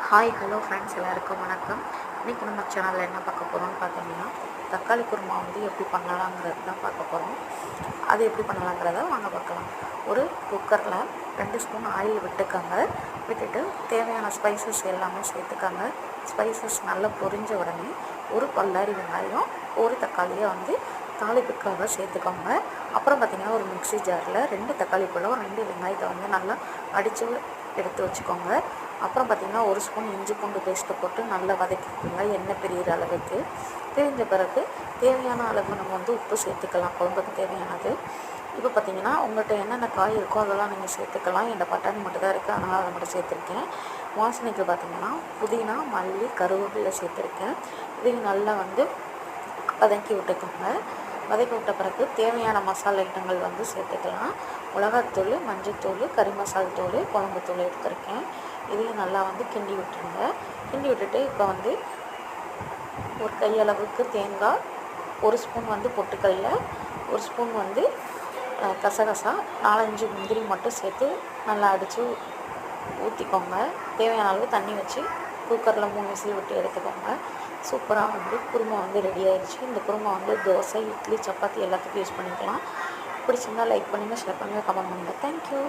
Hi hello friends, எல்லாருக்கும் வணக்கம். இன்றைக்கி நம்ம சேனலில் என்ன பார்க்க போகிறோம்னு பார்த்தீங்கன்னா, தக்காளி குருமா வந்து எப்படி பண்ணலாங்கிறது தான் பார்க்க போகிறோம். அது எப்படி பண்ணலாங்கிறத வாங்க பார்க்கலாம். ஒரு குக்கரில் 2 ஸ்பூன் ஆயில் விட்டுக்கோங்க. விட்டுட்டு தேவையான ஸ்பைசஸ் எல்லாமே சேர்த்துக்கோங்க. ஸ்பைசஸ் நல்லா பொரிஞ்ச உடனே ஒரு பல்லாரி வெங்காயம், ஒரு தக்காளியை வந்து தாளிப்புக்காக சேர்த்துக்கோங்க. அப்புறம் பார்த்திங்கன்னா ஒரு மிக்ஸி ஜாரில் 2 தக்காளி பழம் 2 வெங்காயத்தை வந்து நல்லா அடித்து எடுத்து வச்சுக்கோங்க. அப்புறம் பார்த்திங்கன்னா ஒரு ஸ்பூன் இஞ்சி பூண்டு பேஸ்ட்டை போட்டு நல்லா வதக்கிக்கோங்க. எண்ணெய் பிரியிற அளவுக்கு. பிரிஞ்ச பிறகு தேவையான அளவு நம்ம வந்து உப்பு சேர்த்துக்கலாம், குழம்புக்கு தேவையானது. இப்போ பார்த்திங்கன்னா உங்கள்கிட்ட என்னென்ன காய் இருக்கோ அதெல்லாம் நீங்கள் சேர்த்துக்கலாம். என்கிட்ட பட்டாணி மட்டும் தான் இருக்குது, அதனால் அதை மட்டும் சேர்த்துருக்கேன். வாசனைக்கு பார்த்திங்கன்னா புதினா, மல்லி, கருவேப்பிலை சேர்த்துருக்கேன். இதையும் நல்லா வந்து வதக்கி விட்டுக்கோங்க. வதக்கி விட்ட பிறகு தேவையான மசாலா ஐட்டங்கள் வந்து சேர்த்துக்கலாம். மிளகாத்தூள், மஞ்சத்தூள், கறி மசால் தூள், குழம்புத்தூள் எடுத்துருக்கேன். இதையும் நல்லா வந்து கிண்டி விட்டுருங்க. கிண்டி விட்டுட்டு இப்போ வந்து ஒரு கையளவுக்கு தேங்காய், 1 ஸ்பூன் வந்து பொட்டுக்கடலை, 1 ஸ்பூன் வந்து கசகசா, 4-5 முந்திரி மட்டும் சேர்த்து நல்லா அடித்து ஊற்றிக்கோங்க. தேவையான அளவு தண்ணி வச்சு குக்கரில் 3 விசில் விட்டு எடுத்துக்கோங்க. சூப்பராக வந்து குருமா வந்து ரெடி ஆயிடுச்சு. இந்த குருமா வந்து தோசை, இட்லி, சப்பாத்தி எல்லாத்துக்கும் யூஸ் பண்ணிக்கலாம். பிடிச்சிருந்தால் லைக் பண்ணுங்கள், ஷேர் பண்ணுங்கள், கமெண்ட் பண்ணுங்கள். தேங்க்யூ.